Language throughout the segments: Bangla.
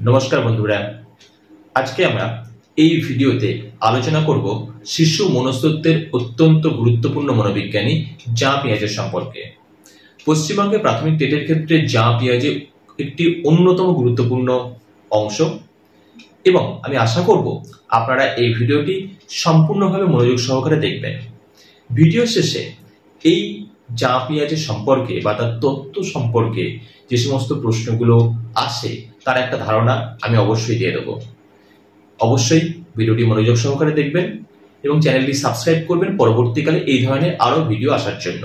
নমস্কার বন্ধুরা, আজকে আমরা এই ভিডিওতে আলোচনা করব শিশু মনস্তত্ত্বের অত্যন্ত গুরুত্বপূর্ণ মনোবিজ্ঞানী জাঁ পিয়াজের সম্পর্কে। পশ্চিমবঙ্গে প্রাথমিক টেটের ক্ষেত্রে জাঁ পিয়াজে একটি অন্যতম গুরুত্বপূর্ণ অংশ এবং আমি আশা করব আপনারা এই ভিডিওটি সম্পূর্ণভাবে মনোযোগ সহকারে দেখবেন। ভিডিও শেষে এই জাঁ পিয়াজের সম্পর্কে বা তার তত্ত্ব সম্পর্কে যে সমস্ত প্রশ্নগুলো আসে তার একটা ধারণা আমি অবশ্যই দিয়ে দেবো। অবশ্যই ভিডিওটি মনোযোগ সহকারে দেখবেন এবং চ্যানেলটি সাবস্ক্রাইব করবেন পরবর্তীকালে এই ধরনের আরো ভিডিও আসার জন্য।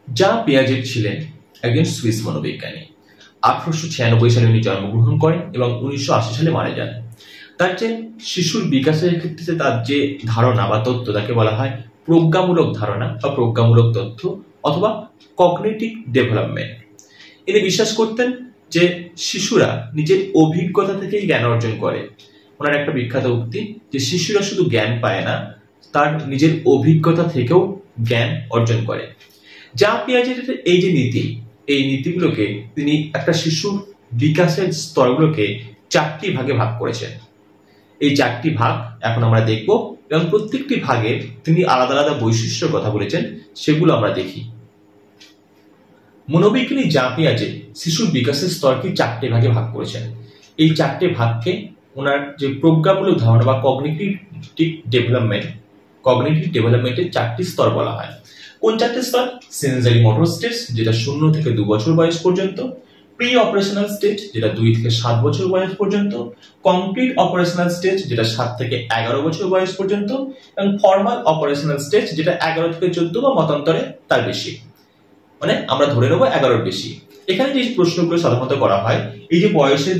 জাঁ পিয়াজে ছিলেন একজন সুইস মনোবিজ্ঞানী। 1896 সালে উনি জন্মগ্রহণ করেন এবং 1980 সালে মারা যান। তার যে শিশুর বিকাশের ক্ষেত্রে তার যে ধারণা বা তত্ত্ব তাকে বলা হয় প্রজ্ঞামূলক ধারণা বা প্রজ্ঞামূলক তথ্য অথবা কগনিটিভ ডেভেলপমেন্ট। ইনি বিশ্বাস করতেন যে শিশুরা নিজের অভিজ্ঞতা থেকেই জ্ঞান অর্জন করে। ওনার একটা বিখ্যাত উক্তি যে শিশুরা শুধু জ্ঞান পায় না, তার নিজের অভিজ্ঞতা থেকেও জ্ঞান অর্জন করে। জাঁ পিয়াজের এই যে নীতি, এই নীতিগুলোকে তিনি একটা শিশুর বিকাশের স্তরগুলোকে 4টি ভাগে ভাগ করেছেন। এই 4টি ভাগ এখন আমরা দেখব এবং প্রত্যেকটি ভাগে তিনি আলাদা আলাদা বৈশিষ্ট্যের কথা বলেছেন, সেগুলো আমরা দেখি। মনোবিজ্ঞানী জাঁ পিয়াজে শিশুর বিকাশের স্তরকে 4টে ভাগে ভাগ করেছেন। এই 4টে ভাগকে ওনার যে প্রজ্ঞামূলক ধারণা বা কগনিটিভ ডেভেলপমেন্টের 4টি স্তর বলা হয়। কোন 4টে স্তর? সেন্সরি মোটর স্টেজ, যেটা 0 থেকে 2 বছর বয়স পর্যন্ত; প্রি অপারেশনাল স্টেজ, যেটা 2 থেকে 7 বছর বয়স পর্যন্ত; কমপ্লিট অপারেশনাল স্টেজ, যেটা 7 থেকে 11 বছর বয়স পর্যন্ত; এবং ফর্মাল অপারেশনাল স্টেজ, যেটা 11 থেকে 14 বা মতান্তরে তার বেশি, মানে আমরা ধরে নেব 11-র বেশি। এখানে যে প্রশ্নগুলো সাধারণত করা হয়, এই যে বয়সের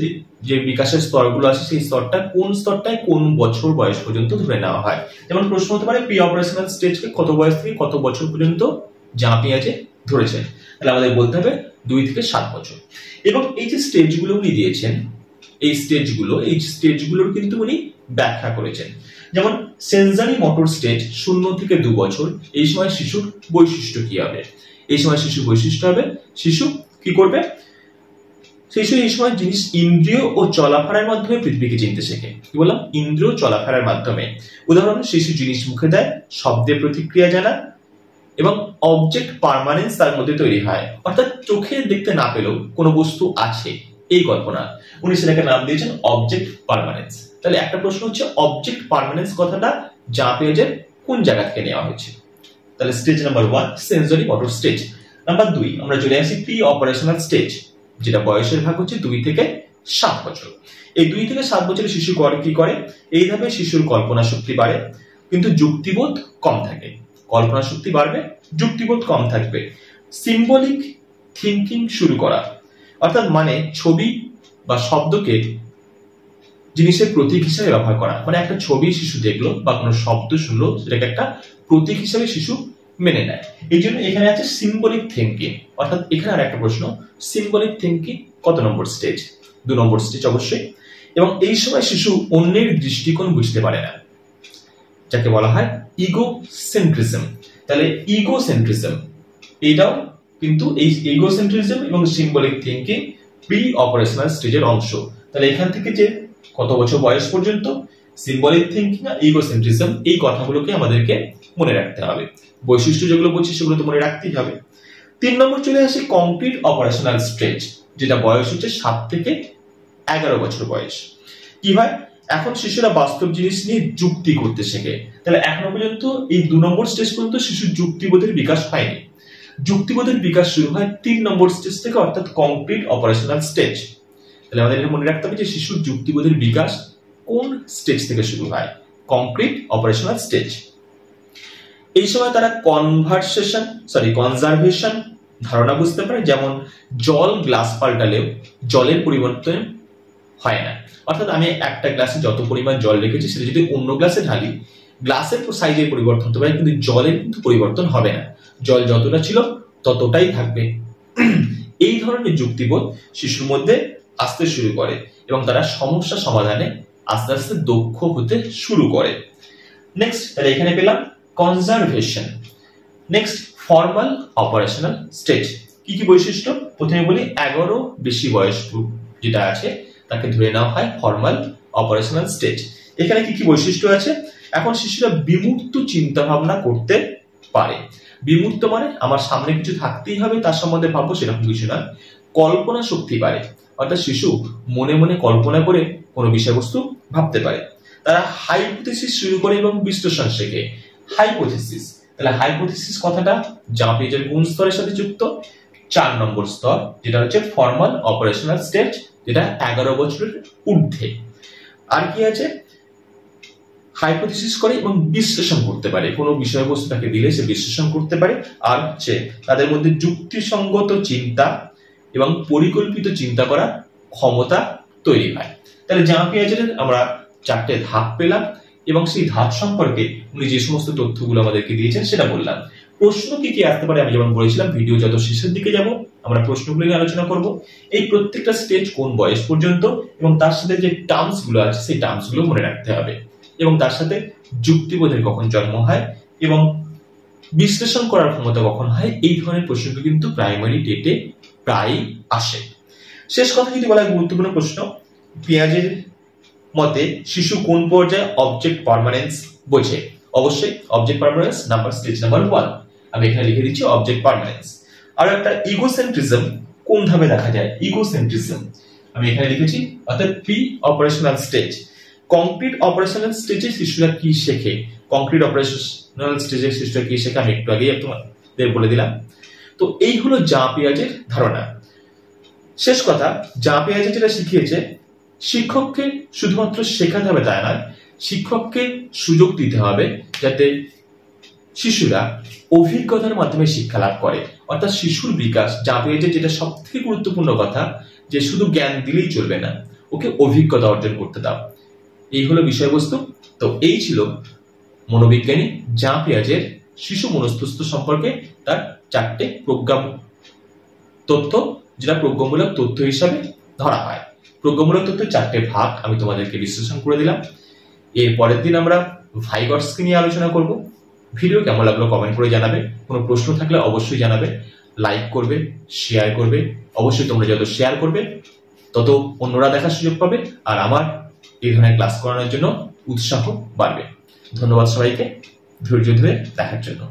যে বিকাশের স্তরগুলো আছে, সেই স্তরটা কোন স্তরটায় কোন বছর বয়স পর্যন্ত ধরে নেওয়া হয়। যেমন প্রশ্ন হতে পারে প্রি অপারেশনাল স্টেজকে কত বয়স থেকে কত বছর পর্যন্ত জাঁ পিয়াজে ধরেছেন, তাহলে আমাদের বলতে হবে 2 থেকে 7 বছর। এবং এই যে স্টেজগুলো উনি দিয়েছেন, এই স্টেজগুলোর কিন্তু উনি ব্যাখ্যা করেছেন। যেমন সেন্সরি মোটর স্টেজ 0 থেকে 2 বছর, এই সময় শিশুর বৈশিষ্ট্য কি হবে? এই সময় শিশুর বৈশিষ্ট্য হবে, শিশু কি করবে? শিশু এই সময় জিনিস ইন্দ্রিয় ও চলাফেরার মাধ্যমে পৃথিবীকে চিনতে শেখে। কি বললাম? ইন্দ্রিয় চলাফেরার মাধ্যমে। উদাহরণ, শিশু জিনিস মুখে দেয়, শব্দে প্রতিক্রিয়া জানায় এবং অবজেক্ট পার্মানেন্স তার মধ্যে তৈরি হয়, অর্থাৎ চোখে দেখতে না পেলেও কোনো বস্তু আছে এই কল্পনা। উনি সেটাকে নাম দিয়েছেন অবজেক্ট পার্মানেন্স। তাহলে একটা প্রশ্ন হচ্ছে অবজেক্ট পার্মানেন্স কথাটা জাঁ পিয়াজের কোন জায়গা থেকে নেওয়া হয়েছে? তাহলে stage number 1 sensory motor stage. Number 2 আমরা চলে আসি প্রি অপারেশনাল স্টেজ, যেটা বয়সের ভাগ হচ্ছে 2 থেকে 7 বছর। এই 2 থেকে 7 বছরের শিশু কি করে? এইভাবে শিশুর কল্পনা শক্তি বাড়ে, কিন্তু যুক্তিবোধ কম থাকে। কল্পনা শক্তি বাড়বে, যুক্তিবোধ কম থাকবে। সিম্বলিক থিঙ্কিং শুরু করা, অর্থাৎ মানে ছবি বা শব্দকে জিনিসের প্রতীক হিসেবে ব্যবহার করা। মানে একটা ছবি শিশু দেখলো বা কোনো শব্দ শুনলো, সেটাকে একটা প্রতীক হিসেবে শিশু মেনে নেয়। এই জন্য এখানে আছে সিম্বলিক থিঙ্কিং। অর্থাৎ এখানে আর একটা প্রশ্ন, সিম্বলিক থিঙ্কিং কত নম্বর স্টেজ? 2 নম্বর স্টেজ অবশ্যই। এবং এই সময় শিশু অন্যের দৃষ্টিকোণ বুঝতে পারে না, যাকে বলা হয় ইগোসেন্ট্রিজম। তাহলে ইগোসেন্ট্রিজম এটাও কিন্তু এই ইগোসেন্ট্রিজম এবং সিম্বলিক থিঙ্কিং প্রি অপারেশনাল স্টেজের অংশ। তাহলে এখান থেকে যে কত বছর বয়স পর্যন্ত সিম্বলিক থিঙ্কিং আর ইগোসেন্ট্রিজম, এই কথাগুলোকে আমাদেরকে মনে রাখতে হবে। বৈশিষ্ট্য যেগুলো বলছি সেগুলো তো মনে রাখতেই হবে। 3 নম্বর চলে আসে কমপ্লিট অপারেশনাল স্টেজ, যেটা বয়স হচ্ছে 7 থেকে 11 বছর বয়স। কি হয়? এখন শিশুরা বাস্তব জিনিস নিয়ে যুক্তি করতে শেখে। তাহলে এখনো পর্যন্ত এই 2 নম্বর স্টেজ পর্যন্ত শিশুর যুক্তিবোধের বিকাশ হয়নি। যুক্তিবোধের বিকাশ শুরু হয় 3 নম্বর স্টেজ থেকে, অর্থাৎ কমপ্লিট অপারেশনাল স্টেজ। তাহলে আমাদের এটা মনে রাখতে হবে যে শিশুর যুক্তিবোধের বিকাশ কোন স্টেজ থেকে শুরু হয়? Complete operational stage. এই সময় তারা কনজারভেশন ধারণা বুঝতে পারে। যেমন জল গ্লাস পাল্টালেও জলের পরিবর্তন হয় না, অর্থাৎ আমি একটা গ্লাসে যত পরিমাণ জল রেখেছি সেটা যদি অন্য গ্লাসে ঢালি, গ্লাসের সাইজের পরিবর্তন হতে পারে, কিন্তু জলের কিন্তু পরিবর্তন হবে না। জল যতটা ছিল ততটাই থাকবে। এই ধরনের যুক্তিবোধ শিশুর মধ্যে আসতে শুরু করে এবং তারা সমস্যা সমাধানে আস্তে আস্তে দক্ষ হতে শুরু করে। নেক্সট, তাহলে এখানে পেলাম conservation. Next, formal operational stage. কি কি বৈশিষ্ট্য? প্রথমে বলি 11 বেশি বয়স যেটা আছে তাকে ধরে নেওয়া হয় ফর্মাল অপারেশনাল স্টেজ। এখানে কি কি বৈশিষ্ট্য আছে? এখন শিশুরা বিমূর্ত চিন্তা ভাবনা করতে পারে। বিমূর্ত মানে আমার সামনে কিছু থাকতেই হবে তার সম্বন্ধে ভাববো, সেরকম কিছু না। কল্পনা শক্তি পারে, অর্থাৎ শিশু মনে মনে কল্পনা করে কোনো বিষয়বস্তু ভাবতে পারে। তারা হাইপোথিসিস শুরু করে এবং বিশ্লেষণ শেখে। হাইপোথিসিস, তাহলে হাইপোথিসিস কথাটা জাঁ পিয়াজের কোন স্তরের সাথে যুক্ত? 4 নম্বর স্তর, যেটা হচ্ছে ফর্মাল অপারেশনাল স্টেজ, যেটা 11 বছরের ঊর্ধ্বে। আর কি আছে? হাইপোথিসিস করে এবং বিশ্লেষণ করতে পারে, কোনো বিষয়বস্তু তাকে দিলে সে বিশ্লেষণ করতে পারে। আর হচ্ছে তাদের মধ্যে যুক্তিসঙ্গত চিন্তা এবং পরিকল্পিত চিন্তা করার ক্ষমতা তৈরি হয়। তাহলে জাঁ পিয়াজের আমরা 4টে ধাপ পেলাম এবং সেই ধাপ সম্পর্কে উনি যে সমস্ত তথ্যগুলো আমাদেরকে দিয়েছেন সেটা বললাম। প্রশ্ন কি কি আসতে পারে আমি যেমন বলেছিলাম, ভিডিও যত শেষের দিকে যাব আমরা প্রশ্নগুলো নিয়ে আলোচনা করব। এই প্রত্যেকটা স্টেজ কোন বয়স পর্যন্ত এবং তার সাথে যে টার্মস গুলো আছে সেই টার্মস গুলো মনে রাখতে হবে, এবং তার সাথে যুক্তিবোধের কখন জন্ম হয় এবং বিশ্লেষণ করার ক্ষমতা কখন হয়, এই ধরনের প্রশ্নগুলো কিন্তু প্রাইমারি টেটে প্রায় আসে। শেষ কথা যদি বলা হয়, গুরুত্বপূর্ণ প্রশ্ন, পিয়াজের মতে শিশু কোন পর্যায়ে অবজেক্ট পার্মানেন্স বোঝে? অবশ্যই অবজেক্ট পার্মানেন্স নাম্বার স্টেজ নাম্বার 1, আমি এখানে লিখে দিচ্ছি অবজেক্ট পার্মানেন্স। আর একটা ইগোসেন্ট্রিজম কোন ধাপে দেখা যায়? ইগোসেন্ট্রিজম আমি এখানে লিখেছি, অর্থাৎ pre operational stage. Concrete operational স্টেজে শিশুরা কি শেখে? কংক্রিট অপারেশনাল স্টেজে শিশুরা কি শেখে আমি একটু আগেই তোমাদের বলে দিলাম। তো এই হলো জাঁ পিয়াজের ধারণা। শেষ কথা, জাঁ পিয়াজে যেটা শিখিয়েছে, শিক্ষককে শুধুমাত্র শেখাতে হবে তাই নয়, শিক্ষককে সুযোগ দিতে হবে যাতে শিশুরা অভিজ্ঞতার মাধ্যমে শিক্ষা লাভ করে। অর্থাৎ শিশুর বিকাশ, জাঁ পিয়াজের যেটা সব থেকে গুরুত্বপূর্ণ কথা, যে শুধু জ্ঞান দিলেই চলবে না, ওকে অভিজ্ঞতা অর্জন করতে দাও। এই হলো বিষয়বস্তু। তো এই ছিল মনোবিজ্ঞানী জাঁ পিয়াজের শিশু মনস্তত্ত্ব সম্পর্কে তার 4টে প্রজ্ঞামূলক তথ্য, যেটা প্রজ্ঞামূলক তথ্য হিসাবে ধরা হয়। প্রজ্ঞামূলক তথ্যের 4টে ভাগ আমি তোমাদেরকে বিশ্লেষণ করে দিলাম। এর পরের দিন আমরা ভাইগটসকে নিয়ে আলোচনা করব। ভিডিও কেমন লাগলো কমেন্ট করে জানাবে। কোনো প্রশ্ন থাকলে অবশ্যই জানাবে, লাইক করবে, শেয়ার করবে। অবশ্যই তোমরা যত শেয়ার করবে তত অন্যরা দেখার সুযোগ পাবে, আর আমার এই ধরনের ক্লাস করানোর জন্য উৎসাহ বাড়বে। ধন্যবাদ সবাইকে ধৈর্য ধরে দেখার জন্য।